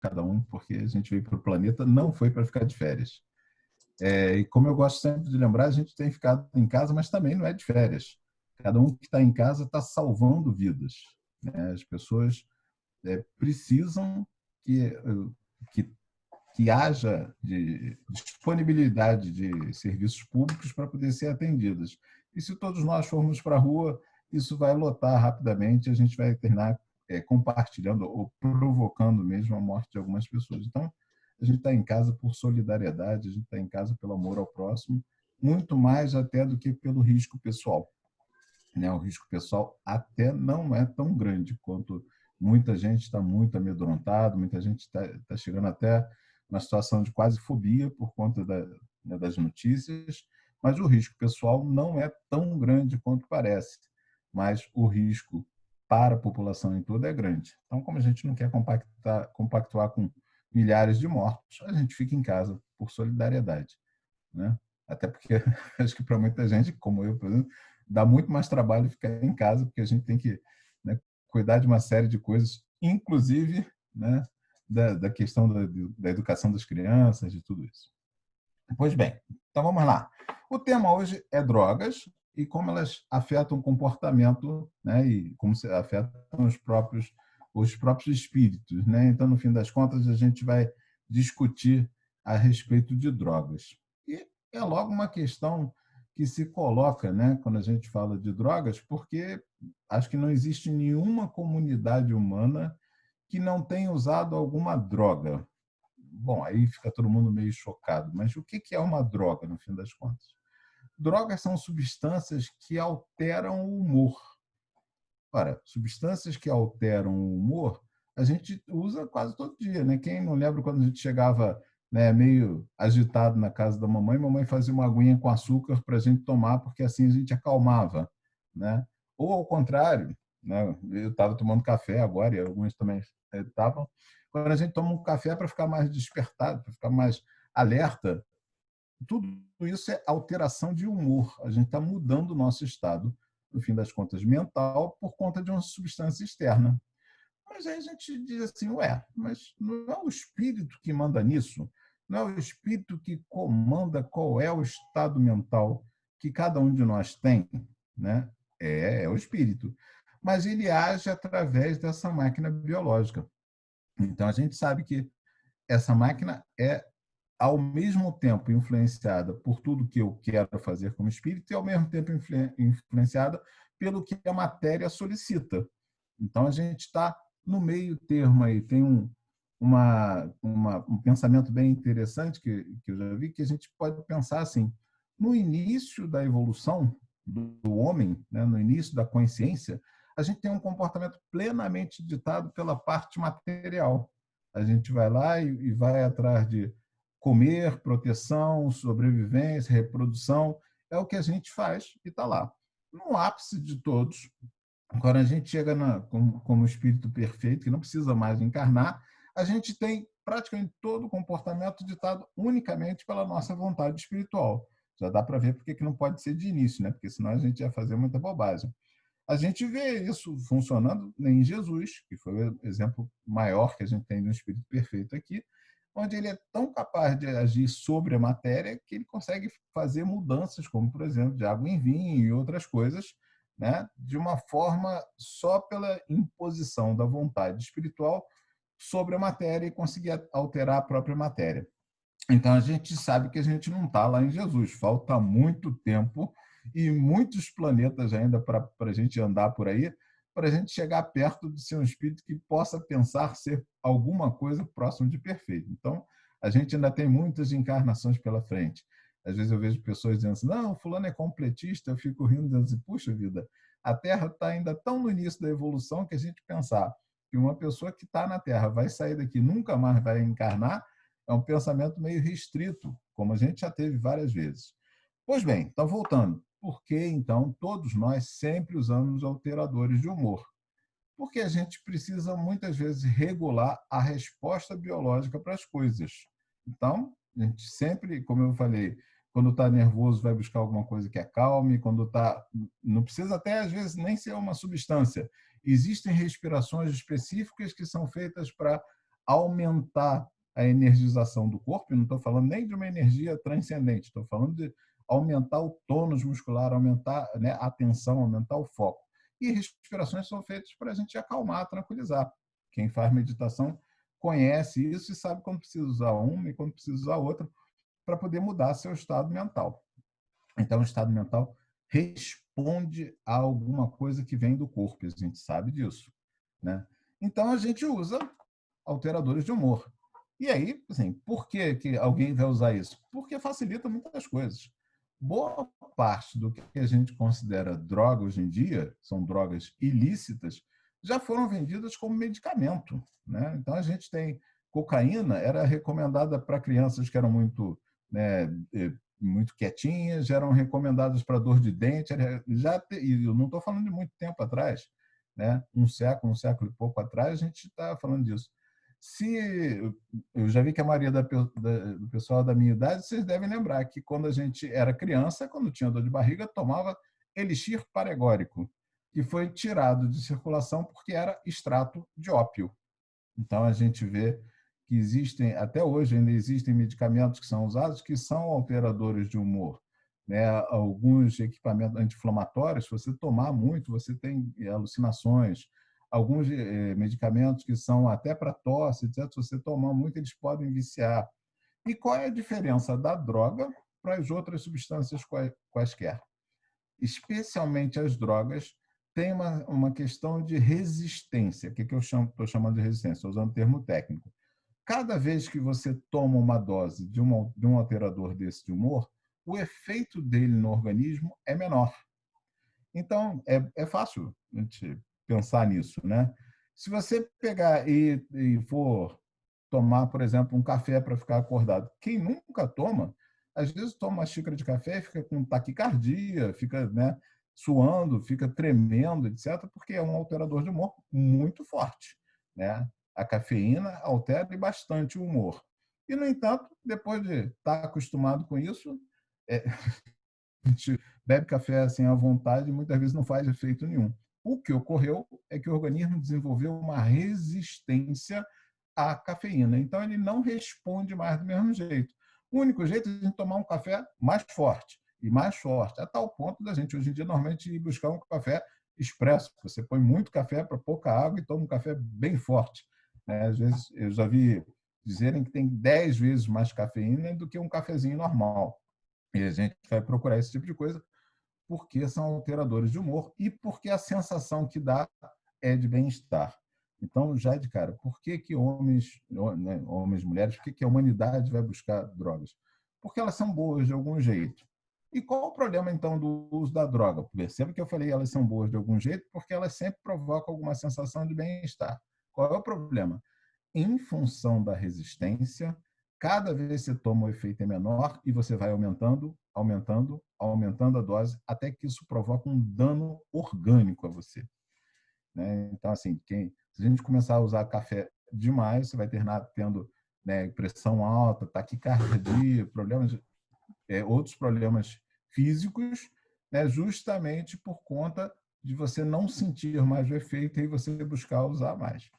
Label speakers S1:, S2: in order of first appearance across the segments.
S1: cada um, porque a gente veio para o planeta, não foi para ficar de férias. E como eu gosto sempre de lembrar, a gente tem ficado em casa, mas também não é de férias. Cada um que está em casa está salvando vidas, né? As pessoas precisam que, que haja disponibilidade de serviços públicos para poder ser atendidas. E se todos nós formos para a rua, isso vai lotar rapidamente, a gente vai terminar compartilhando ou provocando mesmo a morte de algumas pessoas. Então, a gente está em casa por solidariedade, a gente está em casa pelo amor ao próximo, muito mais até do que pelo risco pessoal, né? O risco pessoal até não é tão grande quanto muita gente está muito amedrontado, muita gente está chegando até uma situação de quase fobia por conta né, das notícias, mas o risco pessoal não é tão grande quanto parece, mas o risco para a população em toda é grande. Então, como a gente não quer compactuar com milhares de mortos, a gente fica em casa por solidariedade, né? Até porque acho que para muita gente, como eu, por exemplo, dá muito mais trabalho ficar em casa, porque a gente tem que, né, cuidar de uma série de coisas, inclusive, né, da questão da educação das crianças, de tudo isso. Pois bem, então vamos lá. O tema hoje é drogas e como elas afetam o comportamento, né, e como se afetam os próprios espíritos, né? Então, no fim das contas, a gente vai discutir a respeito de drogas. E é logo uma questão que se coloca, né, quando a gente fala de drogas, porque acho que não existe nenhuma comunidade humana que não tenha usado alguma droga. Bom, aí fica todo mundo meio chocado, mas o que é uma droga, no fim das contas? Drogas são substâncias que alteram o humor. Ora, substâncias que alteram o humor, a gente usa quase todo dia, né? Quem não lembra quando a gente chegava, né, meio agitado na casa da mamãe fazia uma aguinha com açúcar para a gente tomar, porque assim a gente acalmava, né? Ou ao contrário, né? Eu estava tomando café agora e alguns também estavam. Quando a gente toma um café para ficar mais despertado, para ficar mais alerta, tudo isso é alteração de humor. A gente está mudando o nosso estado, no fim das contas, mental, por conta de uma substância externa. Mas aí a gente diz assim, ué, mas não é o espírito que manda nisso? Não é o espírito que comanda qual é o estado mental que cada um de nós tem, né? É o espírito. Mas ele age através dessa máquina biológica. Então, a gente sabe que essa máquina é ao mesmo tempo influenciada por tudo que eu quero fazer como espírito e ao mesmo tempo influenciada pelo que a matéria solicita. Então a gente está no meio termo aí, tem um pensamento bem interessante que eu já vi, que a gente pode pensar assim, no início da evolução do homem, né, no início da consciência, a gente tem um comportamento plenamente ditado pela parte material. A gente vai lá e vai atrás de comer, proteção, sobrevivência, reprodução, é o que a gente faz e está lá. No ápice de todos, quando a gente chega como espírito perfeito, que não precisa mais encarnar, a gente tem praticamente todo o comportamento ditado unicamente pela nossa vontade espiritual. Já dá para ver porque que não pode ser de início, né? Porque senão a gente ia fazer muita bobagem. A gente vê isso funcionando em Jesus, que foi o exemplo maior que a gente tem de um espírito perfeito aqui, onde ele é tão capaz de agir sobre a matéria que ele consegue fazer mudanças, como, por exemplo, de água em vinho e outras coisas, né, de uma forma só pela imposição da vontade espiritual sobre a matéria e conseguir alterar a própria matéria. Então, a gente sabe que a gente não está lá em Jesus, falta muito tempo e muitos planetas ainda para a gente andar por aí, para a gente chegar perto de ser um espírito que possa pensar ser alguma coisa próximo de perfeito. Então, a gente ainda tem muitas encarnações pela frente. Às vezes eu vejo pessoas dizendo assim, não, fulano é completista, eu fico rindo, dizendo assim, puxa vida, a Terra está ainda tão no início da evolução que a gente pensar que uma pessoa que está na Terra vai sair daqui, nunca mais vai encarnar, é um pensamento meio restrito, como a gente já teve várias vezes. Pois bem, então voltando. Por que, então, todos nós sempre usamos alteradores de humor? Porque a gente precisa, muitas vezes, regular a resposta biológica para as coisas. Então, a gente sempre, como eu falei, quando está nervoso, vai buscar alguma coisa que acalme, quando está... Não precisa até, às vezes, nem ser uma substância. Existem respirações específicas que são feitas para aumentar a energização do corpo, e não estou falando nem de uma energia transcendente, estou falando de aumentar o tônus muscular, aumentar, né, a atenção, aumentar o foco. E respirações são feitas para a gente acalmar, tranquilizar. Quem faz meditação conhece isso e sabe quando precisa usar uma e quando precisa usar outra para poder mudar seu estado mental. Então, o estado mental responde a alguma coisa que vem do corpo, a gente sabe disso, né? Então, a gente usa alteradores de humor. E aí, assim, por que que alguém vai usar isso? Porque facilita muitas coisas. Boa parte do que a gente considera droga hoje em dia, são drogas ilícitas, já foram vendidas como medicamento, né? Então, a gente tem cocaína, era recomendada para crianças que eram muito, né, muito quietinhas, eram recomendadas para dor de dente, e eu não estou falando de muito tempo atrás, né? Um século e pouco atrás, a gente está falando disso. Se eu já vi que a maioria do pessoal da minha idade, vocês devem lembrar que quando a gente era criança, quando tinha dor de barriga, tomava elixir paregórico, que foi tirado de circulação porque era extrato de ópio. Então a gente vê que existem, até hoje ainda existem medicamentos que são usados que são alteradores de humor, né? Alguns equipamentos anti-inflamatórios, se você tomar muito, você tem alucinações. Alguns medicamentos que são até para tosse, etc., se você tomar muito, eles podem viciar. E qual é a diferença da droga para as outras substâncias quaisquer? Especialmente as drogas têm uma questão de resistência. O que eu estou chamando de resistência? Estou usando o termo técnico. Cada vez que você toma uma dose de um alterador desse de humor, o efeito dele no organismo é menor. Então, é fácil a gente pensar nisso, né? Se você pegar e for tomar, por exemplo, um café para ficar acordado, quem nunca toma, às vezes toma uma xícara de café e fica com taquicardia, fica, né, suando, fica tremendo, etc., porque é um alterador de humor muito forte, né? A cafeína altera bastante o humor. E, no entanto, depois de estar acostumado com isso, a gente bebe café assim à vontade e muitas vezes não faz efeito nenhum. O que ocorreu é que o organismo desenvolveu uma resistência à cafeína. Então, ele não responde mais do mesmo jeito. O único jeito é a gente tomar um café mais forte e mais forte, a tal ponto da gente, hoje em dia, normalmente ir buscar um café expresso. Você põe muito café para pouca água e toma um café bem forte. Às vezes, eu já vi dizerem que tem 10 vezes mais cafeína do que um cafezinho normal. E a gente vai procurar esse tipo de coisa porque são alteradores de humor e porque a sensação que dá é de bem-estar. Então, já de cara, por que que homens, né, homens e mulheres, por que que a humanidade vai buscar drogas? Porque elas são boas de algum jeito. E qual o problema, então, do uso da droga? Perceba que eu falei elas são boas de algum jeito porque elas sempre provocam alguma sensação de bem-estar. Qual é o problema? Em função da resistência, cada vez que você toma, o efeito é menor e você vai aumentando, aumentando, aumentando a dose, até que isso provoca um dano orgânico a você, né? Então, assim, se a gente começar a usar café demais, você vai tendo, né, pressão alta, taquicardia, outros problemas físicos, né, justamente por conta de você não sentir mais o efeito e você buscar usar mais.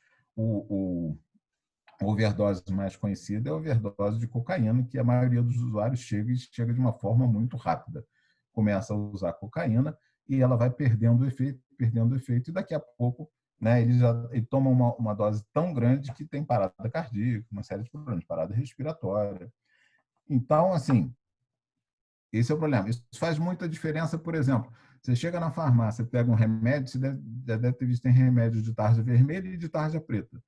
S1: A overdose mais conhecida é a overdose de cocaína, que a maioria dos usuários chega de uma forma muito rápida. Começa a usar cocaína e ela vai perdendo o efeito, e daqui a pouco, né, ele toma uma dose tão grande que tem parada cardíaca, uma série de problemas, parada respiratória. Então, assim, esse é o problema. Isso faz muita diferença, por exemplo, você chega na farmácia, pega um remédio, você já deve ter visto, tem remédios de tarja vermelha e de tarja preta.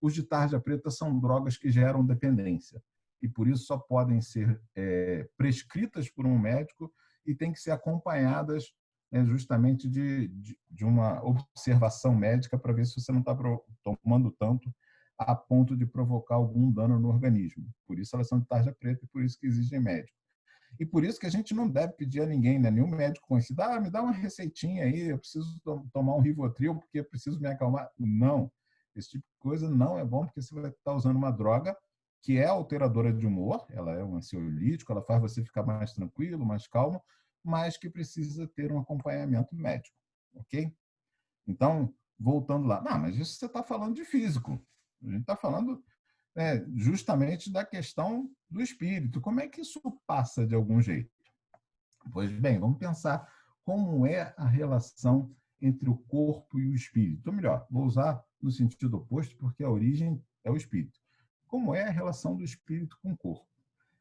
S1: Os de tarja preta são drogas que geram dependência e por isso só podem ser prescritas por um médico e têm que ser acompanhadas, né, justamente de uma observação médica para ver se você não está tomando tanto a ponto de provocar algum dano no organismo. Por isso elas são de tarja preta e por isso que exigem médico. E por isso que a gente não deve pedir a ninguém, né? Nenhum médico conhecido, me dá uma receitinha aí, eu preciso tomar um Rivotril porque eu preciso me acalmar. Não, esse tipo de coisa não é bom porque você vai estar usando uma droga que é alteradora de humor, ela é um ansiolítico, ela faz você ficar mais tranquilo, mais calmo, mas que precisa ter um acompanhamento médico, ok? Então, voltando lá, mas isso você está falando de físico. A gente está falando né, justamente da questão do espírito. Como é que isso passa de algum jeito? Pois bem, vamos pensar como é a relação entre o corpo e o espírito. Ou melhor, vou usar no sentido oposto, porque a origem é o espírito. Como é a relação do espírito com o corpo?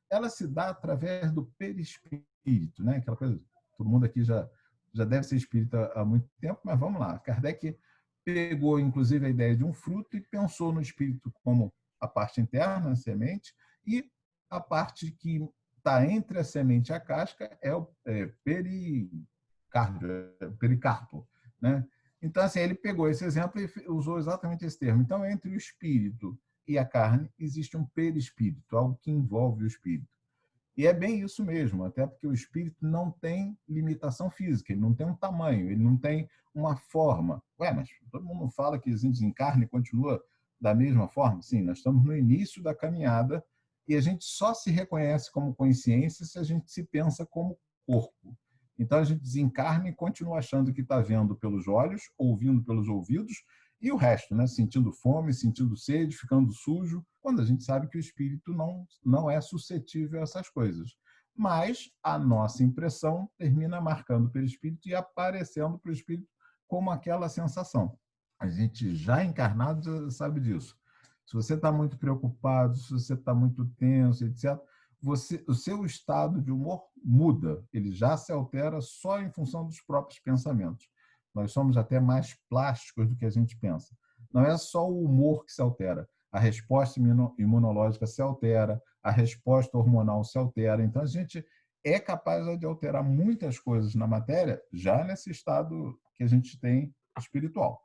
S1: Ela se dá através do perispírito, né? Aquela coisa, todo mundo aqui já deve ser espírita há muito tempo, mas vamos lá. Kardec pegou, inclusive, a ideia de um fruto e pensou no espírito como a parte interna, a semente, e a parte que está entre a semente e a casca é o pericarpo, né? Então, assim, ele pegou esse exemplo e usou exatamente esse termo. Então, entre o espírito e a carne existe um perispírito, algo que envolve o espírito. E é bem isso mesmo, até porque o espírito não tem limitação física, ele não tem um tamanho, ele não tem uma forma. Ué, mas todo mundo fala que a gente desencarna e continua da mesma forma? Sim, nós estamos no início da caminhada e a gente só se reconhece como consciência se a gente se pensa como corpo. Então a gente desencarna e continua achando que está vendo pelos olhos, ouvindo pelos ouvidos, e o resto, né? Sentindo fome, sentindo sede, ficando sujo, quando a gente sabe que o espírito não é suscetível a essas coisas. Mas a nossa impressão termina marcando pelo espírito e aparecendo para o espírito como aquela sensação. A gente já encarnado já sabe disso. Se você está muito preocupado, se você está muito tenso, etc., o seu estado de humor muda, ele já se altera só em função dos próprios pensamentos. Nós somos até mais plásticos do que a gente pensa. Não é só o humor que se altera, a resposta imunológica se altera, a resposta hormonal se altera. Então, a gente é capaz de alterar muitas coisas na matéria já nesse estado que a gente tem espiritual.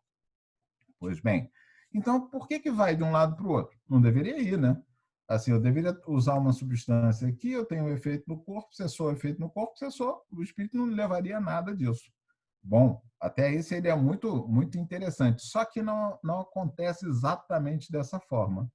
S1: Pois bem, então por que vai de um lado para o outro? Não deveria ir, né? Assim, eu deveria usar uma substância aqui, eu tenho um efeito no corpo, cessou o efeito no corpo, cessou, o espírito não levaria nada disso. Bom, até aí seria muito interessante, só que não acontece exatamente dessa forma.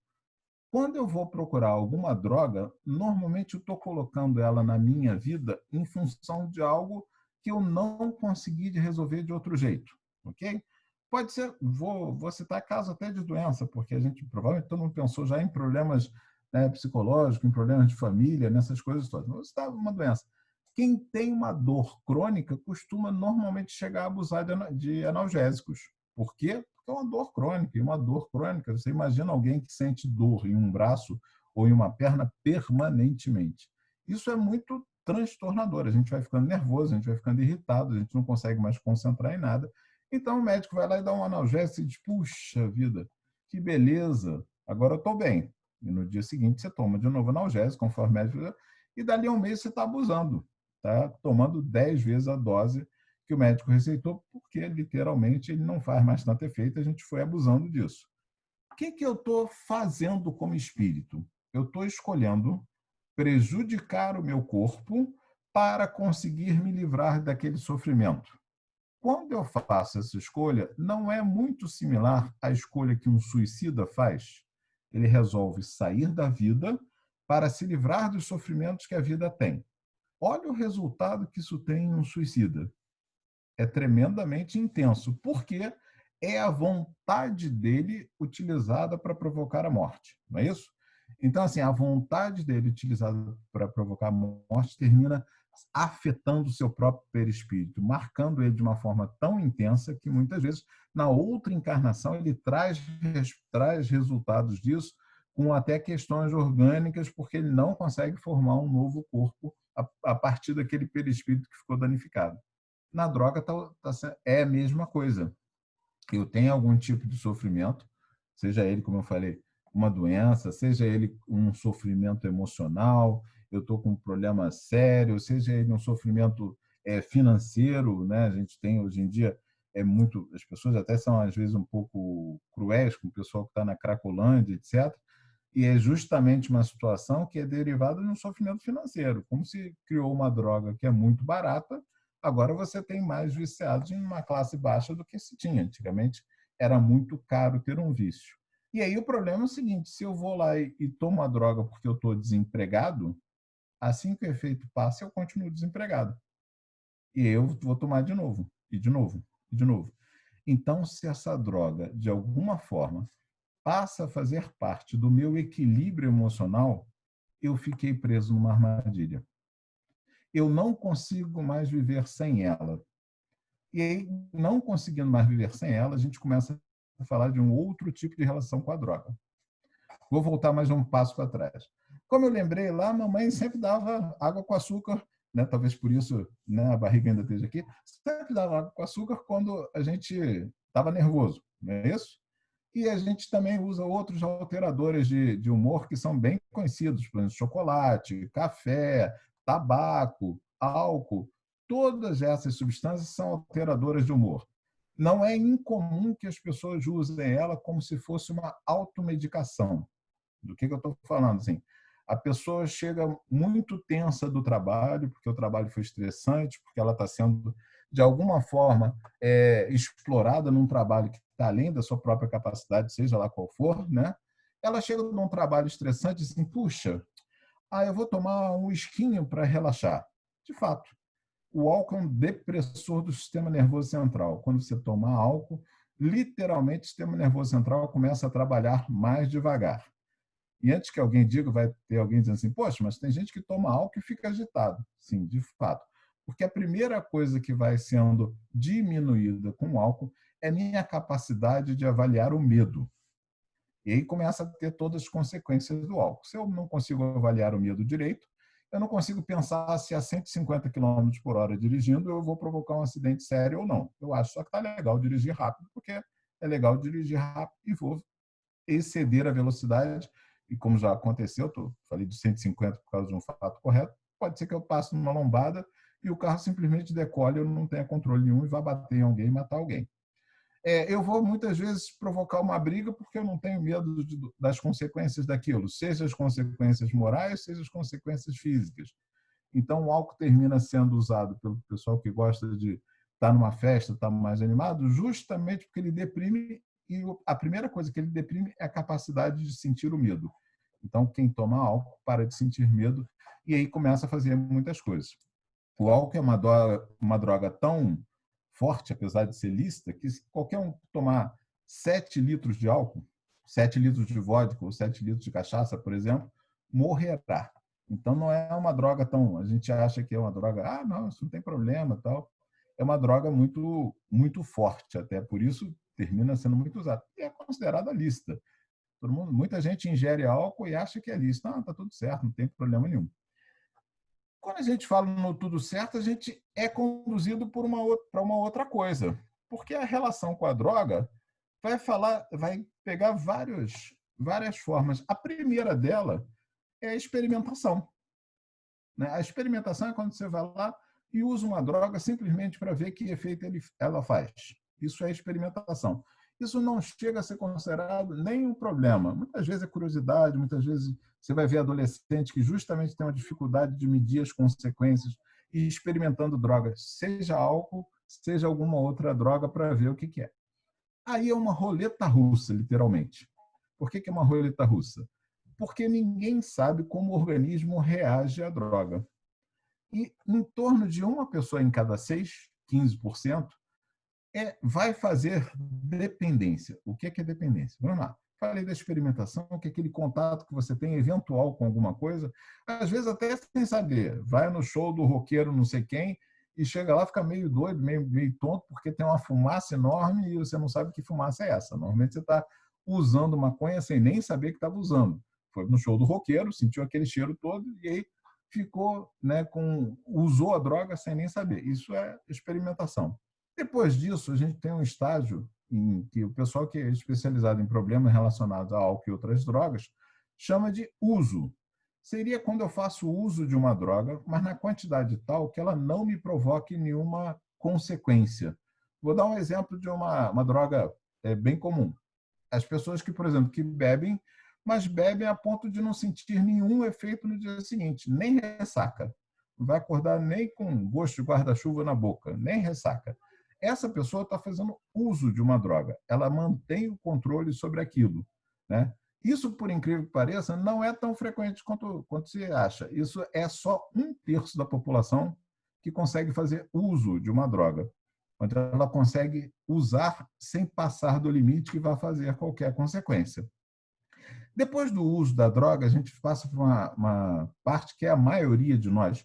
S1: Quando eu vou procurar alguma droga, normalmente eu estou colocando ela na minha vida em função de algo que eu não consegui de resolver de outro jeito, ok? Pode ser, vou citar casos até de doença, porque a gente provavelmente todo mundo pensou já em problemas, né, psicológicos, em problemas de família, nessas coisas todas. Vou citar uma doença. Quem tem uma dor crônica costuma normalmente chegar a abusar de analgésicos. Por quê? Porque é uma dor crônica. E uma dor crônica, você imagina alguém que sente dor em um braço ou em uma perna permanentemente. Isso é muito transtornador. A gente vai ficando nervoso, a gente vai ficando irritado, a gente não consegue mais concentrar em nada. Então o médico vai lá e dá um analgésico e diz: puxa vida, que beleza, agora eu estou bem. E no dia seguinte você toma de novo analgésico, conforme o médico, e dali a um mês você está abusando, está tomando 10 vezes a dose que o médico receitou, porque literalmente ele não faz mais tanto efeito, a gente foi abusando disso. O que eu estou fazendo como espírito? Eu estou escolhendo prejudicar o meu corpo para conseguir me livrar daquele sofrimento. Quando eu faço essa escolha, não é muito similar à escolha que um suicida faz. Ele resolve sair da vida para se livrar dos sofrimentos que a vida tem. Olha o resultado que isso tem em um suicida. É tremendamente intenso, porque é a vontade dele utilizada para provocar a morte, não é isso? Então, assim, a vontade dele utilizada para provocar a morte termina afetando o seu próprio perispírito, marcando ele de uma forma tão intensa que muitas vezes na outra encarnação ele traz resultados disso com até questões orgânicas, porque ele não consegue formar um novo corpo a partir daquele perispírito que ficou danificado. Na droga é a mesma coisa. Eu tenho algum tipo de sofrimento, seja ele, como eu falei, uma doença, seja ele um sofrimento emocional, eu estou com um problema sério, seja ele um sofrimento financeiro, né? A gente tem hoje em dia as pessoas até são às vezes um pouco cruéis com o pessoal que está na Cracolândia, etc. E é justamente uma situação que é derivada de um sofrimento financeiro. Como se criou uma droga que é muito barata, agora você tem mais viciados em uma classe baixa do que se tinha. Antigamente era muito caro ter um vício. E aí o problema é o seguinte: se eu vou lá e tomo a droga porque eu estou desempregado, assim que o efeito passa, eu continuo desempregado. E eu vou tomar de novo, e de novo, e de novo. Então, se essa droga, de alguma forma, passa a fazer parte do meu equilíbrio emocional, eu fiquei preso numa armadilha. Eu não consigo mais viver sem ela. E aí, não conseguindo mais viver sem ela, a gente começa a falar de um outro tipo de relação com a droga. Vou voltar mais um passo para trás. Como eu lembrei lá, a mamãe sempre dava água com açúcar, né? Talvez por isso, né, a barriga ainda esteja aqui. Sempre dava água com açúcar quando a gente estava nervoso, não é isso? E a gente também usa outros alteradores de humor que são bem conhecidos, por exemplo, chocolate, café, tabaco, álcool. Todas essas substâncias são alteradoras de humor. Não é incomum que as pessoas usem ela como se fosse uma automedicação. Do que eu estou falando? Assim, a pessoa chega muito tensa do trabalho, porque o trabalho foi estressante, porque ela está sendo, de alguma forma, explorada num trabalho que está além da sua própria capacidade, seja lá qual for, né? Ela chega num trabalho estressante e assim, puxa, eu vou tomar um esquinho para relaxar. De fato, o álcool é um depressor do sistema nervoso central. Quando você toma álcool, literalmente o sistema nervoso central começa a trabalhar mais devagar. E antes que alguém diga, vai ter alguém dizendo assim, poxa, mas tem gente que toma álcool e fica agitado. Sim, de fato. Porque a primeira coisa que vai sendo diminuída com o álcool é a minha capacidade de avaliar o medo. E aí começa a ter todas as consequências do álcool. Se eu não consigo avaliar o medo direito, eu não consigo pensar se a 150 km por hora dirigindo eu vou provocar um acidente sério ou não. Eu acho só que está legal dirigir rápido, porque é legal dirigir rápido e vou exceder a velocidade. E como já aconteceu, falei de 150 por causa de um fato correto, pode ser que eu passe numa lombada e o carro simplesmente decole, eu não tenha controle nenhum e vá bater em alguém e matar alguém. Eu vou muitas vezes provocar uma briga porque eu não tenho medo das consequências daquilo, seja as consequências morais, seja as consequências físicas. Então, o álcool termina sendo usado pelo pessoal que gosta de estar numa festa, estar mais animado, justamente porque ele deprime, e a primeira coisa que ele deprime é a capacidade de sentir o medo. Então, quem toma álcool para de sentir medo e aí começa a fazer muitas coisas. O álcool é uma droga tão forte, apesar de ser lícita, que se qualquer um tomar 7 litros de álcool, 7 litros de vodka ou 7 litros de cachaça, por exemplo, morrerá. Então, não é uma droga tão... A gente acha que é uma droga, não, isso não tem problema, tal. É uma droga muito, muito forte, até por isso termina sendo muito usada. E é considerada lícita. Muita gente ingere álcool e acha que é lícito. Está tudo certo, não tem problema nenhum. Quando a gente fala no tudo certo, a gente é conduzido para uma outra coisa. Porque a relação com a droga vai pegar várias formas. A primeira dela é a experimentação. Né? A experimentação é quando você vai lá e usa uma droga simplesmente para ver que efeito ela faz. Isso é experimentação. Isso não chega a ser considerado nenhum problema. Muitas vezes é curiosidade, muitas vezes você vai ver adolescente que justamente tem uma dificuldade de medir as consequências e experimentando drogas, seja álcool, seja alguma outra droga, para ver o que é. Aí é uma roleta russa, literalmente. Por que é uma roleta russa? Porque ninguém sabe como o organismo reage à droga. E em torno de uma pessoa em cada 6, 15%, vai fazer dependência. O que é dependência? Vamos lá. Falei da experimentação, que é aquele contato que você tem eventual com alguma coisa, às vezes até sem saber. Vai no show do roqueiro não sei quem e chega lá, fica meio doido, meio tonto, porque tem uma fumaça enorme e você não sabe que fumaça é essa. Normalmente você está usando maconha sem nem saber que estava usando. Foi no show do roqueiro, sentiu aquele cheiro todo e aí ficou, né, usou a droga sem nem saber. Isso é experimentação. Depois disso, a gente tem um estágio em que o pessoal que é especializado em problemas relacionados a álcool e outras drogas chama de uso. Seria quando eu faço uso de uma droga, mas na quantidade tal que ela não me provoque nenhuma consequência. Vou dar um exemplo de uma droga bem comum. As pessoas que, por exemplo, que bebem, mas bebem a ponto de não sentir nenhum efeito no dia seguinte, nem ressaca. Não vai acordar nem com gosto de guarda-chuva na boca, nem ressaca. Essa pessoa está fazendo uso de uma droga. Ela mantém o controle sobre aquilo, né? Isso, por incrível que pareça, não é tão frequente quanto se acha. Isso é só 1/3 da população que consegue fazer uso de uma droga. onde ela consegue usar sem passar do limite que vai fazer qualquer consequência. Depois do uso da droga, a gente passa por uma parte que é a maioria de nós,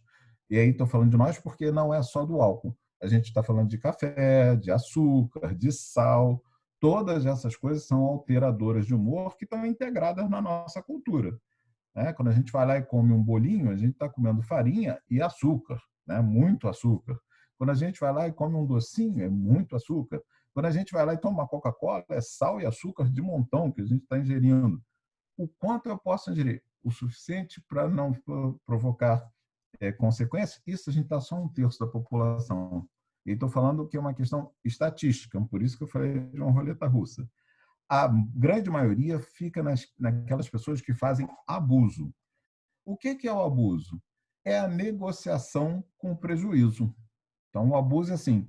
S1: e aí estou falando de nós porque não é só do álcool. A gente está falando de café, de açúcar, de sal, todas essas coisas são alteradoras de humor que estão integradas na nossa cultura. Né? Quando a gente vai lá e come um bolinho, a gente está comendo farinha e açúcar, né? Muito açúcar. Quando a gente vai lá e come um docinho, é muito açúcar. Quando a gente vai lá e toma uma Coca-Cola, é sal e açúcar de montão que a gente está ingerindo. O quanto eu posso ingerir? O suficiente para não provocar consequências? Isso a gente está só um terço da população. E estou falando que é uma questão estatística, por isso que eu falei de uma roleta russa. A grande maioria fica naquelas pessoas que fazem abuso. O que é o abuso? É a negociação com o prejuízo. Então, o abuso é assim: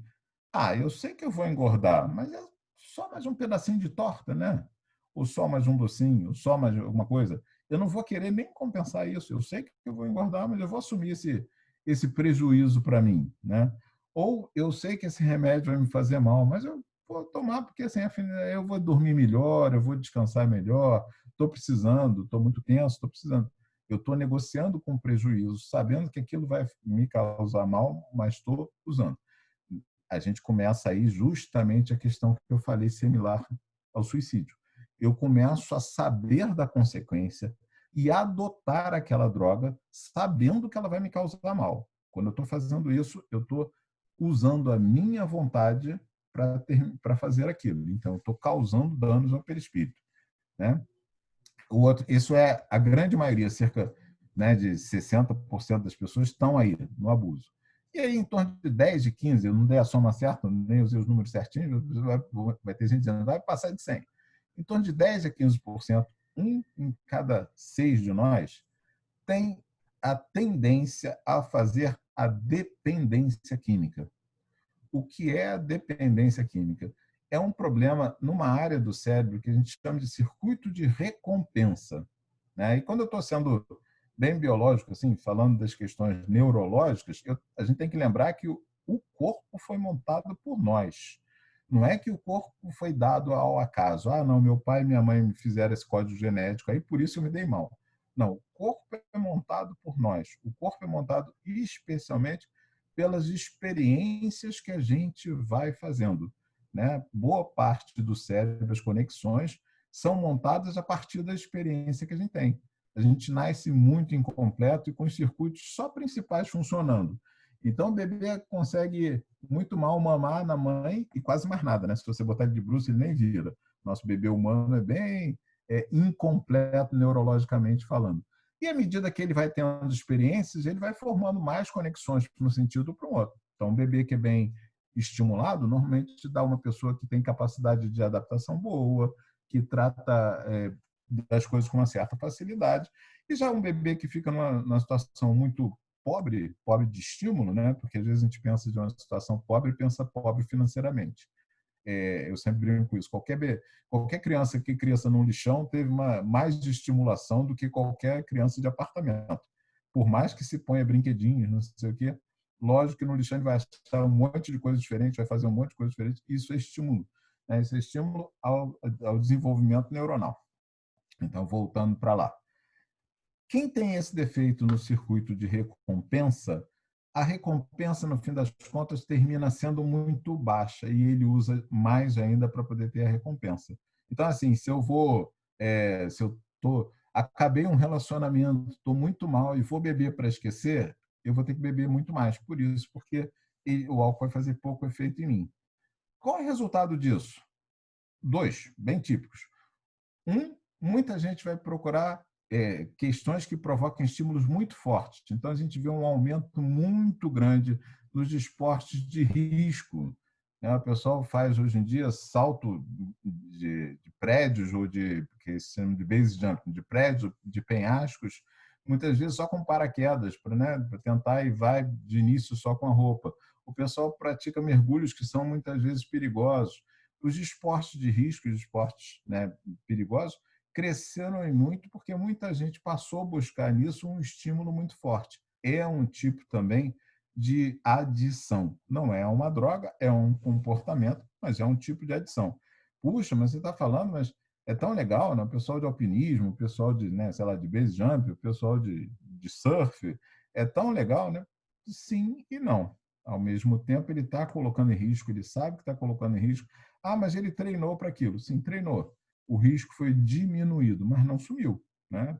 S1: eu sei que eu vou engordar, mas é só mais um pedacinho de torta, né? Ou só mais um docinho, ou só mais alguma coisa. Eu não vou querer nem compensar isso. Eu sei que eu vou engordar, mas eu vou assumir esse prejuízo para mim, né? Ou eu sei que esse remédio vai me fazer mal, mas eu vou tomar porque assim, eu vou dormir melhor, eu vou descansar melhor, estou precisando, estou muito tenso, estou precisando. Eu estou negociando com prejuízo, sabendo que aquilo vai me causar mal, mas estou usando. A gente começa aí justamente a questão que eu falei similar ao suicídio. Eu começo a saber da consequência e adotar aquela droga sabendo que ela vai me causar mal. Quando eu estou fazendo isso, eu estou usando a minha vontade para fazer aquilo. Então, eu estou causando danos ao perispírito. Né? Isso é a grande maioria, cerca, né, de 60% das pessoas estão aí no abuso. E aí, em torno de 10, de 15, eu não dei a soma certa, nem usei os números certinhos, vai ter gente dizendo, vai passar de 100. Em torno de 10 a 15%, um em cada 6 de nós, tem a tendência a fazer a dependência química. O que é a dependência química? É um problema numa área do cérebro que a gente chama de circuito de recompensa. Né? E quando eu estou sendo bem biológico, assim, falando das questões neurológicas, a gente tem que lembrar que o corpo foi montado por nós. Não é que o corpo foi dado ao acaso. Não, meu pai e minha mãe me fizeram esse código genético, aí por isso eu me dei mal. Não, o corpo é montado por nós. O corpo é montado especialmente pelas experiências que a gente vai fazendo. Né? Boa parte do cérebro, as conexões, são montadas a partir da experiência que a gente tem. A gente nasce muito incompleto e com os circuitos só principais funcionando. Então, o bebê consegue muito mal mamar na mãe e quase mais nada. Né? Se você botar ele de bruços, ele nem vira. Nosso bebê humano é bem incompleto neurologicamente falando. E à medida que ele vai tendo experiências, ele vai formando mais conexões para um sentido para o outro. Então, um bebê que é bem estimulado, normalmente dá uma pessoa que tem capacidade de adaptação boa, que trata das coisas com uma certa facilidade. E já um bebê que fica numa situação muito pobre, pobre de estímulo, né? Porque às vezes a gente pensa de uma situação pobre e pensa pobre financeiramente. Eu sempre brinco com isso. Qualquer criança que criança num lixão teve mais de estimulação do que qualquer criança de apartamento. Por mais que se ponha brinquedinhos, não sei o quê, lógico que no lixão ele vai achar um monte de coisa diferente, vai fazer um monte de coisa diferente. Isso é estímulo. Né? Isso é estímulo ao desenvolvimento neuronal. Então, voltando para lá. Quem tem esse defeito no circuito de recompensa, a recompensa, no fim das contas, termina sendo muito baixa e ele usa mais ainda para poder ter a recompensa. Então, assim, se eu acabei um relacionamento, estou muito mal e vou beber para esquecer, eu vou ter que beber muito mais. Por isso, porque o álcool vai fazer pouco efeito em mim. Qual é o resultado disso? Dois, bem típicos. Muita gente vai procurar questões que provocam estímulos muito fortes. Então, a gente vê um aumento muito grande nos esportes de risco. Né? O pessoal faz, hoje em dia, salto de prédios, ou que se chama de base jumping, de prédios, de penhascos, muitas vezes só com paraquedas, para tentar e vai de início só com a roupa. O pessoal pratica mergulhos que são muitas vezes perigosos. Os esportes de risco, os esportes, né, perigosos, cresceram muito porque muita gente passou a buscar nisso um estímulo muito forte. É um tipo também de adição. Não é uma droga, é um comportamento, mas é um tipo de adição. Puxa, mas você está falando, mas é tão legal, né? O pessoal de alpinismo, o pessoal de, né, sei lá, de base jump, o pessoal de surf, é tão legal, né? Sim e não. Ao mesmo tempo, ele está colocando em risco, ele sabe que está colocando em risco. Ah, mas ele treinou para aquilo. Sim, treinou. O risco foi diminuído, mas não sumiu, né?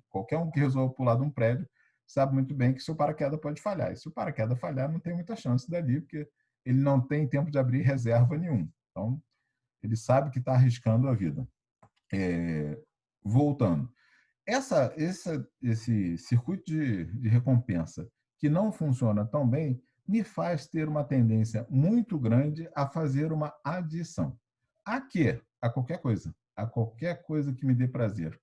S1: Qualquer um que resolva pular de um prédio sabe muito bem que seu paraquedas pode falhar. E se o paraquedas falhar, não tem muita chance dali, porque ele não tem tempo de abrir reserva nenhum. Então, ele sabe que está arriscando a vida. Voltando. Esse circuito de recompensa que não funciona tão bem me faz ter uma tendência muito grande a fazer uma adição. A quê? A qualquer coisa. A qualquer coisa que me dê prazer.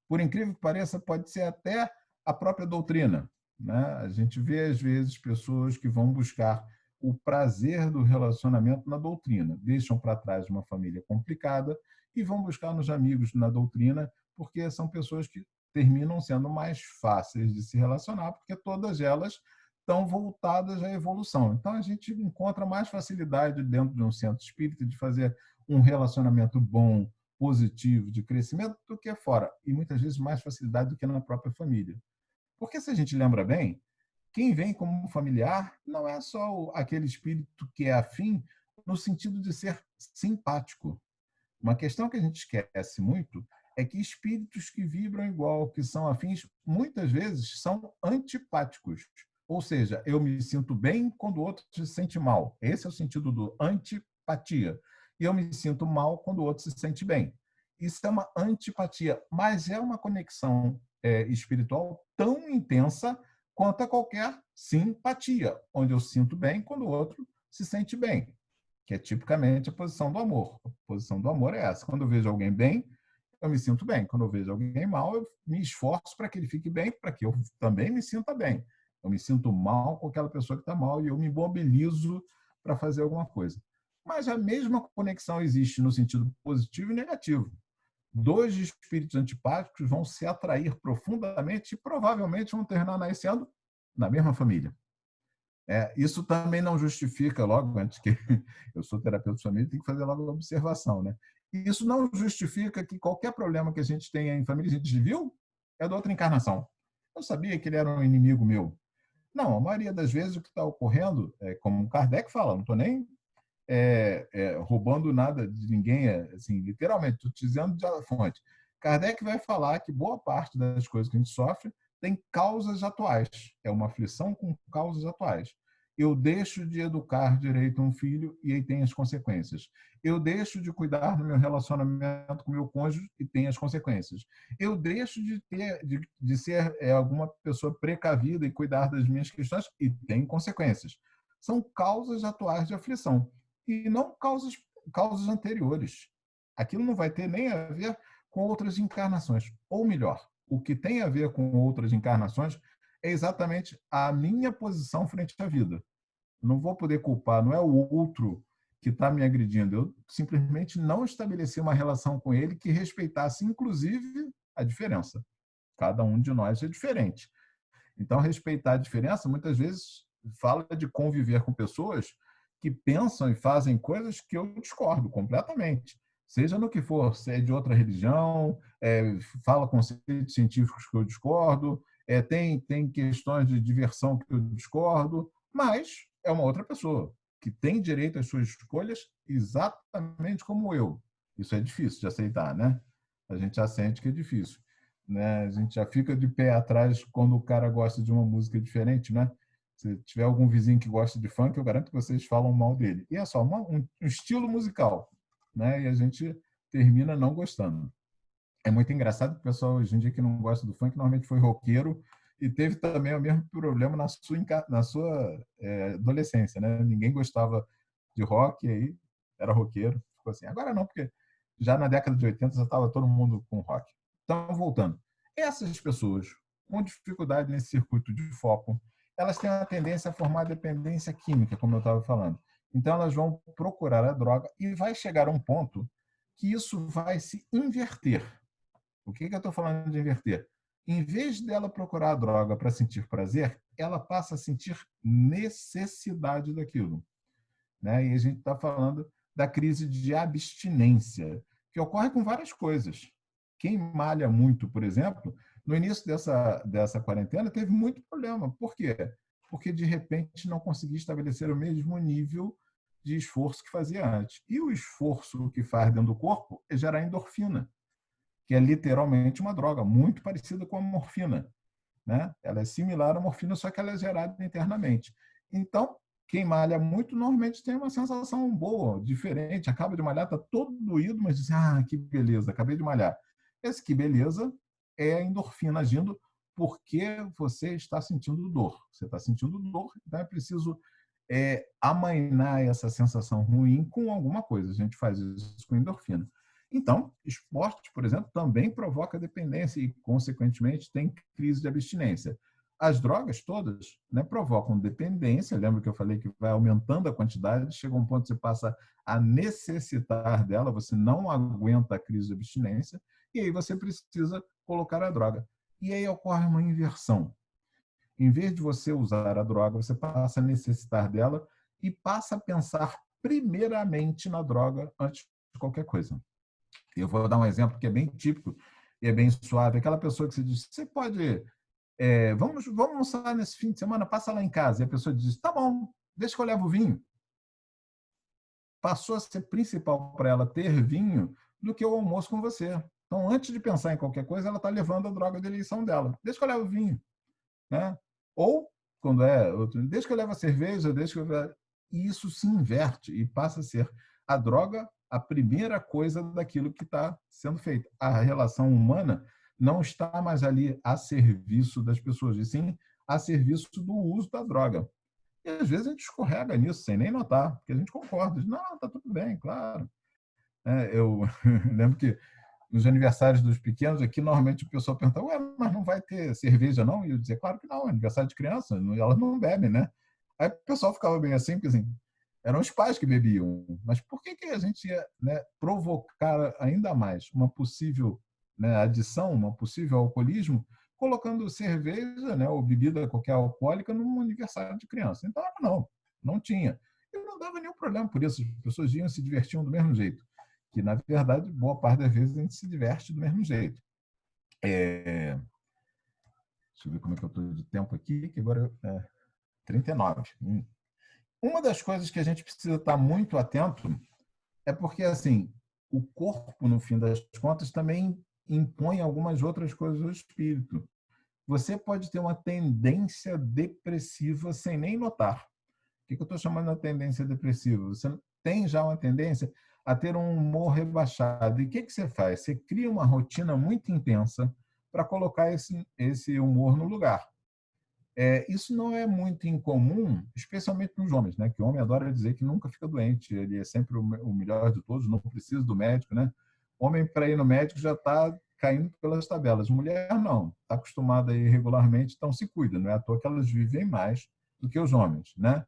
S1: Por incrível que pareça, pode ser até a própria doutrina, né? A gente vê, às vezes, pessoas que vão buscar o prazer do relacionamento na doutrina, deixam para trás uma família complicada e vão buscar nos amigos na doutrina, porque são pessoas que terminam sendo mais fáceis de se relacionar, porque todas elas estão voltadas à evolução. Então, a gente encontra mais facilidade dentro de um centro espírita de fazer um relacionamento bom, positivo, de crescimento, do que fora. E muitas vezes mais facilidade do que na própria família. Porque se a gente lembra bem, quem vem como familiar não é só aquele espírito que é afim no sentido de ser simpático. Uma questão que a gente esquece muito é que espíritos que vibram igual, que são afins, muitas vezes são antipáticos. Ou seja, eu me sinto bem quando o outro se sente mal. Esse é o sentido do antipatia. E eu me sinto mal quando o outro se sente bem. Isso é uma antipatia, mas é uma conexão espiritual tão intensa quanto a qualquer simpatia, onde eu sinto bem quando o outro se sente bem, que é tipicamente a posição do amor. A posição do amor é essa. Quando eu vejo alguém bem, eu me sinto bem. Quando eu vejo alguém mal, eu me esforço para que ele fique bem, para que eu também me sinta bem. Eu me sinto mal com aquela pessoa que está mal e eu me mobilizo para fazer alguma coisa. Mas a mesma conexão existe no sentido positivo e negativo. Dois espíritos antipáticos vão se atrair profundamente e provavelmente vão terminar nascendo na mesma família. Isso também não justifica, logo antes que eu sou terapeuta de família, tem que fazer logo a observação, né? Isso não justifica que qualquer problema que a gente tenha em família, a gente viu, é da outra encarnação. Eu sabia que ele era um inimigo meu. Não, a maioria das vezes o que está ocorrendo, como Kardec fala, não estou nem roubando nada de ninguém, assim, literalmente, estou te dizendo da fonte. Kardec vai falar que boa parte das coisas que a gente sofre tem causas atuais. É uma aflição com causas atuais. Eu deixo de educar direito um filho e aí tem as consequências. Eu deixo de cuidar do meu relacionamento com meu cônjuge e tem as consequências. Eu deixo de ser alguma pessoa precavida e cuidar das minhas questões e tem consequências. São causas atuais de aflição e não causas anteriores. Aquilo não vai ter nem a ver com outras encarnações. Ou melhor, o que tem a ver com outras encarnações é exatamente a minha posição frente à vida. Não vou poder culpar, não é o outro que está me agredindo. Eu simplesmente não estabeleci uma relação com ele que respeitasse, inclusive, a diferença. Cada um de nós é diferente. Então, respeitar a diferença, muitas vezes, fala de conviver com pessoas que pensam e fazem coisas que eu discordo completamente. Seja no que for, se é de outra religião, fala conceitos científicos que eu discordo, tem questões de diversão que eu discordo, mas é uma outra pessoa que tem direito às suas escolhas exatamente como eu. Isso é difícil de aceitar, né? A gente já sente que é difícil, né? A gente já fica de pé atrás quando o cara gosta de uma música diferente, né? Se tiver algum vizinho que gosta de funk, eu garanto que vocês falam mal dele. E é só um estilo musical, né? E a gente termina não gostando. É muito engraçado que o pessoal hoje em dia que não gosta do funk normalmente foi roqueiro e teve também o mesmo problema na sua adolescência, né? Ninguém gostava de rock, e aí era roqueiro. Ficou assim. Agora não, porque já na década de 80 já estava todo mundo com rock. Então, voltando. Essas pessoas com dificuldade nesse circuito de foco, elas têm a tendência a formar dependência química, como eu estava falando. Então, elas vão procurar a droga e vai chegar a um ponto que isso vai se inverter. O que eu estou falando de inverter? Em vez dela procurar a droga para sentir prazer, ela passa a sentir necessidade daquilo, né? E a gente está falando da crise de abstinência, que ocorre com várias coisas. Quem malha muito, por exemplo, no início dessa quarentena teve muito problema. Por quê? Porque, de repente, não conseguia estabelecer o mesmo nível de esforço que fazia antes. E o esforço que faz dentro do corpo é gerar endorfina, que é literalmente uma droga, muito parecida com a morfina, né? Ela é similar à morfina, só que ela é gerada internamente. Então, quem malha muito normalmente tem uma sensação boa, diferente, acaba de malhar, está todo doído, mas diz, que beleza, acabei de malhar. Esse que beleza é a endorfina agindo porque você está sentindo dor. Você está sentindo dor, então é preciso amainar essa sensação ruim com alguma coisa. A gente faz isso com endorfina. Então, esporte, por exemplo, também provoca dependência e, consequentemente, tem crise de abstinência. As drogas todas, né, provocam dependência. Lembra que eu falei que vai aumentando a quantidade, chega um ponto que você passa a necessitar dela, você não aguenta a crise de abstinência, e aí você precisa colocar a droga. E aí ocorre uma inversão. Em vez de você usar a droga, você passa a necessitar dela e passa a pensar primeiramente na droga antes de qualquer coisa. Eu vou dar um exemplo que é bem típico e é bem suave. Aquela pessoa que você diz, você pode, vamos almoçar nesse fim de semana, passa lá em casa. E a pessoa diz, tá bom, deixa que eu levo o vinho. Passou a ser principal para ela ter vinho do que o almoço com você. Então, antes de pensar em qualquer coisa, ela está levando a droga de eleição dela. Deixa que eu levo o vinho, né? Ou, quando deixa que eu levo a cerveja, deixa que eu... E isso se inverte e passa a ser a droga a primeira coisa daquilo que está sendo feito. A relação humana não está mais ali a serviço das pessoas, e sim a serviço do uso da droga. E às vezes a gente escorrega nisso sem nem notar, porque a gente concorda, diz, não, está tudo bem, claro. Eu lembro que nos aniversários dos pequenos aqui, normalmente o pessoal pergunta, ué, mas não vai ter cerveja não? E eu dizia, claro que não, aniversário de criança, elas não bebem, né? Aí o pessoal ficava bem assim, porque assim, eram os pais que bebiam, mas por que a gente ia, né, provocar ainda mais uma possível, né, adição, um possível alcoolismo, colocando cerveja, né, ou bebida qualquer alcoólica num aniversário de criança? Então, não tinha. E não dava nenhum problema por isso, as pessoas iam se divertiam do mesmo jeito, que na verdade, boa parte das vezes a gente se diverte do mesmo jeito. Deixa eu ver como é que eu estou de tempo aqui, que agora é 39. Uma das coisas que a gente precisa estar muito atento é porque, assim, o corpo, no fim das contas, também impõe algumas outras coisas ao espírito. Você pode ter uma tendência depressiva sem nem notar. O que eu estou chamando de tendência depressiva? Você tem já uma tendência a ter um humor rebaixado. E o que você faz? Você cria uma rotina muito intensa para colocar esse humor no lugar. Isso não é muito incomum, especialmente nos homens, né? Que o homem adora dizer que nunca fica doente, ele é sempre o melhor de todos, não precisa do médico, né? Homem, para ir no médico, já está caindo pelas tabelas. Mulher, não, está acostumada a ir regularmente, então se cuida, não é à toa que elas vivem mais do que os homens, né?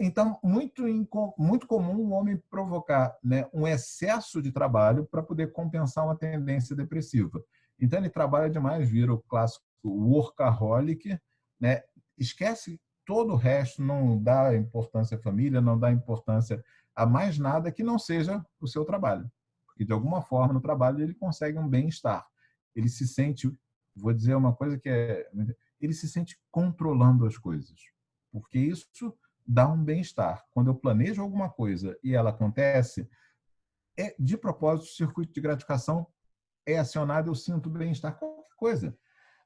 S1: Então, muito comum o homem provocar, né, um excesso de trabalho para poder compensar uma tendência depressiva. Então, ele trabalha demais, vira o clássico workaholic, né, esquece todo o resto, não dá importância à família, não dá importância a mais nada que não seja o seu trabalho. Porque, de alguma forma, no trabalho ele consegue um bem-estar. Ele se sente, vou dizer uma coisa que ele se sente controlando as coisas. Porque isso dá um bem-estar. Quando eu planejo alguma coisa e ela acontece, de propósito, o circuito de gratificação é acionado, eu sinto bem-estar. Qualquer coisa.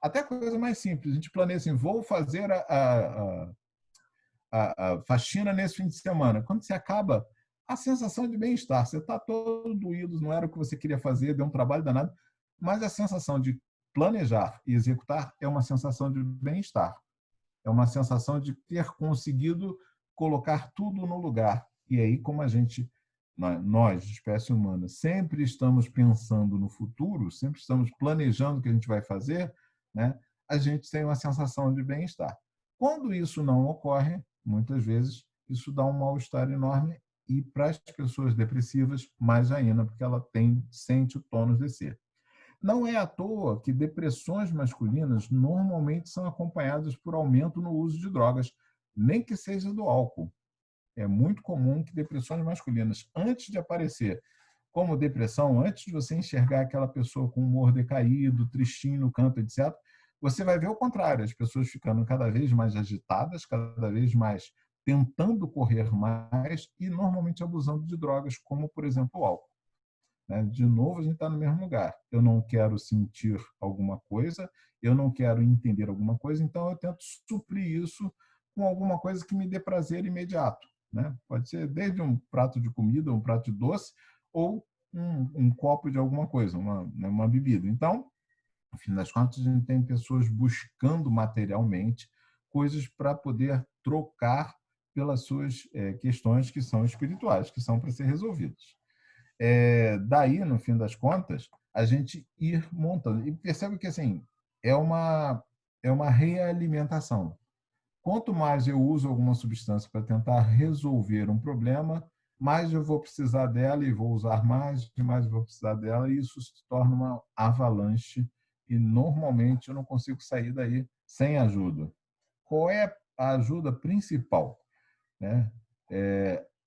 S1: Até coisa mais simples. A gente planeja assim, vou fazer a faxina nesse fim de semana. Quando você acaba, a sensação de bem-estar. Você está todo doído, não era o que você queria fazer, deu um trabalho danado, mas a sensação de planejar e executar é uma sensação de bem-estar. É uma sensação de ter conseguido colocar tudo no lugar. E aí, como nós, espécie humana, sempre estamos pensando no futuro, sempre estamos planejando o que a gente vai fazer, né? A gente tem uma sensação de bem-estar. Quando isso não ocorre, muitas vezes, isso dá um mal-estar enorme e para as pessoas depressivas, mais ainda, porque ela sente o tônus descer. Não é à toa que depressões masculinas normalmente são acompanhadas por aumento no uso de drogas, nem que seja do álcool. É muito comum que depressões masculinas, antes de aparecer como depressão, antes de você enxergar aquela pessoa com humor decaído, tristinho no canto, etc., você vai ver o contrário, as pessoas ficando cada vez mais agitadas, cada vez mais tentando correr mais e normalmente abusando de drogas, como, por exemplo, o álcool. Né? De novo, a gente está no mesmo lugar. Eu não quero sentir alguma coisa, eu não quero entender alguma coisa, então eu tento suprir isso com alguma coisa que me dê prazer imediato. Né? Pode ser desde um prato de comida, um prato de doce, ou um copo de alguma coisa, uma bebida. Então, no fim das contas, a gente tem pessoas buscando materialmente coisas para poder trocar pelas suas questões que são espirituais, que são para ser resolvidas. Daí, no fim das contas, a gente ir montando. E percebe que assim, é uma realimentação. Quanto mais eu uso alguma substância para tentar resolver um problema, mais eu vou precisar dela e vou usar mais, e mais eu vou precisar dela, e isso se torna uma avalanche e normalmente eu não consigo sair daí sem ajuda. Qual é a ajuda principal? Né?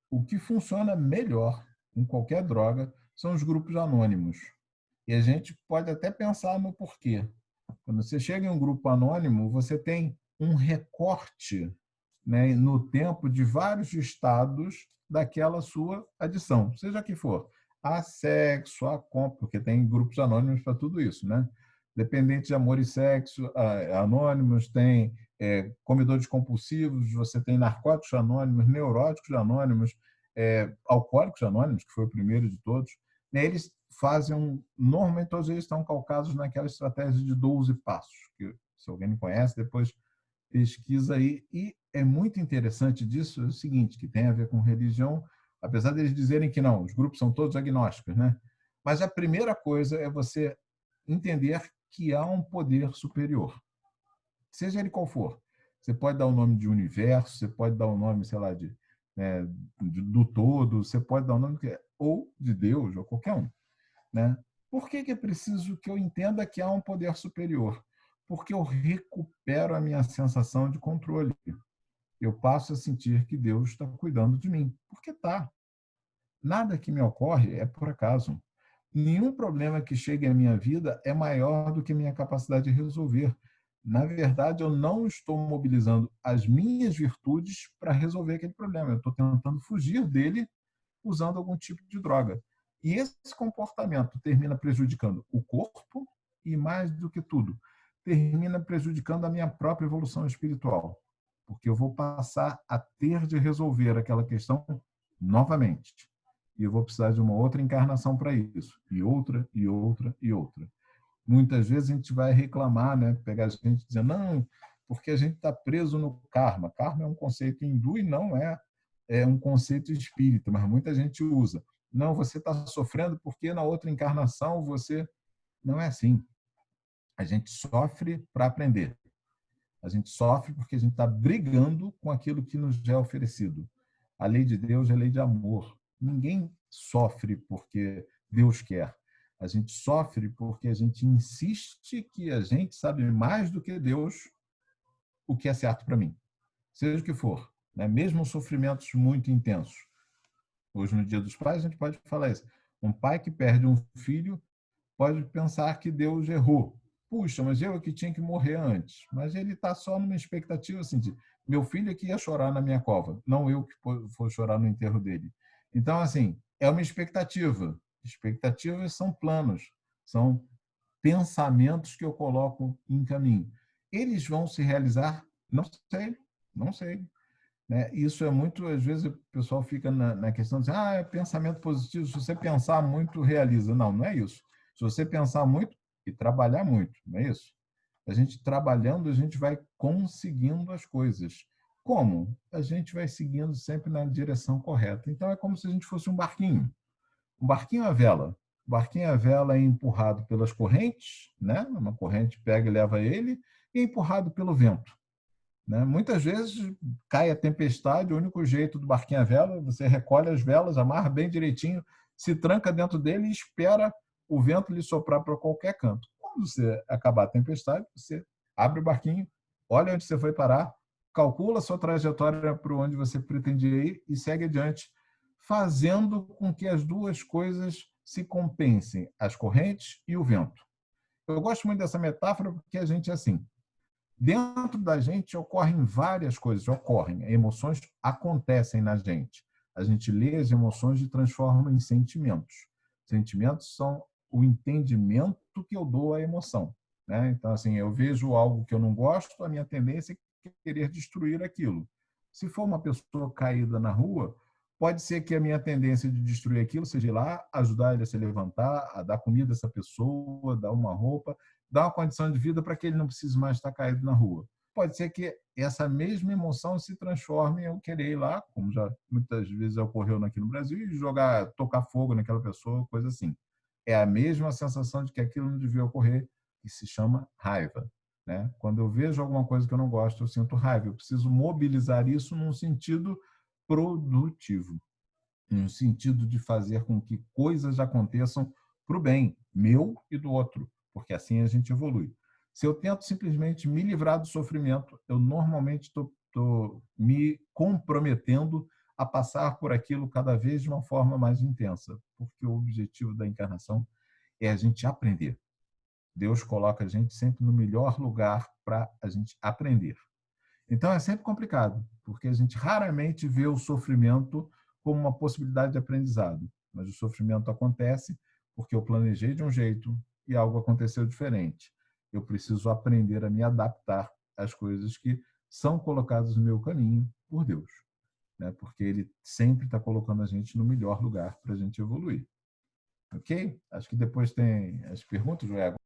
S1: O que funciona melhor com qualquer droga são os grupos anônimos. E a gente pode até pensar no porquê. Quando você chega em um grupo anônimo, você tem um recorte, né, no tempo de vários estados daquela sua adição, seja que for a sexo, a compra, porque tem grupos anônimos para tudo isso, né? Dependente de amor e sexo, anônimos, tem comedores compulsivos, você tem narcóticos anônimos, neuróticos anônimos, alcoólicos anônimos, que foi o primeiro de todos. Né? Eles fazem, normalmente todos eles estão calcados naquela estratégia de 12 passos, que se alguém não conhece, depois pesquisa aí. E é muito interessante disso o seguinte, que tem a ver com religião, apesar deles dizerem que não, os grupos são todos agnósticos, né? Mas a primeira coisa é você entender que há um poder superior, seja ele qual for. Você pode dar o nome de universo, você pode dar o nome, sei lá, do todo, você pode dar o nome que ou de Deus, ou qualquer um. Né? Por que é preciso que eu entenda que há um poder superior? Porque eu recupero a minha sensação de controle. Eu passo a sentir que Deus está cuidando de mim. Porque está. Nada que me ocorre é por acaso. Nenhum problema que chegue à minha vida é maior do que minha capacidade de resolver. Na verdade, eu não estou mobilizando as minhas virtudes para resolver aquele problema. Eu estou tentando fugir dele usando algum tipo de droga. E esse comportamento termina prejudicando o corpo e, mais do que tudo, termina prejudicando a minha própria evolução espiritual, porque eu vou passar a ter de resolver aquela questão novamente. E eu vou precisar de uma outra encarnação para isso, e outra, e outra, e outra. Muitas vezes a gente vai reclamar, né? Pegar a gente dizendo, não, porque a gente está preso no karma. Karma é um conceito hindu e não é um conceito espírita, mas muita gente usa. Não, você está sofrendo porque na outra encarnação você... Não é assim. A gente sofre para aprender. A gente sofre porque a gente está brigando com aquilo que nos é oferecido. A lei de Deus é lei de amor. Ninguém sofre porque Deus quer. A gente sofre porque a gente insiste que a gente sabe mais do que Deus o que é certo para mim. Seja o que for. Né? Mesmo sofrimentos muito intensos. Hoje, no Dia dos Pais, a gente pode falar isso. Um pai que perde um filho pode pensar que Deus errou. Puxa, mas eu que tinha que morrer antes. Mas ele está só numa expectativa assim de meu filho é que ia chorar na minha cova, não eu que for chorar no enterro dele. Então, assim, é uma expectativa. Expectativas são planos, são pensamentos que eu coloco em caminho. Eles vão se realizar? Não sei, não sei. Né? Isso é muito, às vezes o pessoal fica na questão de é pensamento positivo, se você pensar muito, realiza. Não, não é isso. Se você pensar muito e trabalhar muito, não é isso? A gente trabalhando, a gente vai conseguindo as coisas. Como? A gente vai seguindo sempre na direção correta. Então é como se a gente fosse um barquinho. Um barquinho à vela. O barquinho à vela é empurrado pelas correntes, né? Uma corrente pega e leva ele, e é empurrado pelo vento. Né? Muitas vezes cai a tempestade, o único jeito do barquinho à vela, você recolhe as velas, amarra bem direitinho, se tranca dentro dele e espera o vento lhe soprar para qualquer canto. Quando você acabar a tempestade, você abre o barquinho, olha onde você foi parar, calcula a sua trajetória para onde você pretendia ir e segue adiante, fazendo com que as duas coisas se compensem, as correntes e o vento. Eu gosto muito dessa metáfora porque a gente é assim. Dentro da gente ocorrem várias coisas, emoções acontecem na gente. A gente lê as emoções e transforma em sentimentos. Sentimentos são o entendimento que eu dou à emoção, né? Então, assim, eu vejo algo que eu não gosto, a minha tendência é querer destruir aquilo. Se for uma pessoa caída na rua, pode ser que a minha tendência de destruir aquilo seja ir lá, ajudar ele a se levantar, a dar comida a essa pessoa, dar uma roupa, dar uma condição de vida para que ele não precise mais estar caído na rua. Pode ser que essa mesma emoção se transforme em eu querer ir lá, como já muitas vezes ocorreu aqui no Brasil, e jogar, tocar fogo naquela pessoa, coisa assim. É a mesma sensação de que aquilo não devia ocorrer, que se chama raiva, né? Quando eu vejo alguma coisa que eu não gosto, eu sinto raiva. Eu preciso mobilizar isso num sentido produtivo, no sentido de fazer com que coisas aconteçam para o bem meu e do outro, porque assim a gente evolui. Se eu tento simplesmente me livrar do sofrimento, eu normalmente estou me comprometendo a passar por aquilo cada vez de uma forma mais intensa, porque o objetivo da encarnação é a gente aprender. Deus coloca a gente sempre no melhor lugar para a gente aprender. Então é sempre complicado, porque a gente raramente vê o sofrimento como uma possibilidade de aprendizado. Mas o sofrimento acontece porque eu planejei de um jeito e algo aconteceu diferente. Eu preciso aprender a me adaptar às coisas que são colocadas no meu caminho por Deus, né? Porque Ele sempre está colocando a gente no melhor lugar para a gente evoluir. Ok? Acho que depois tem as perguntas, Joé.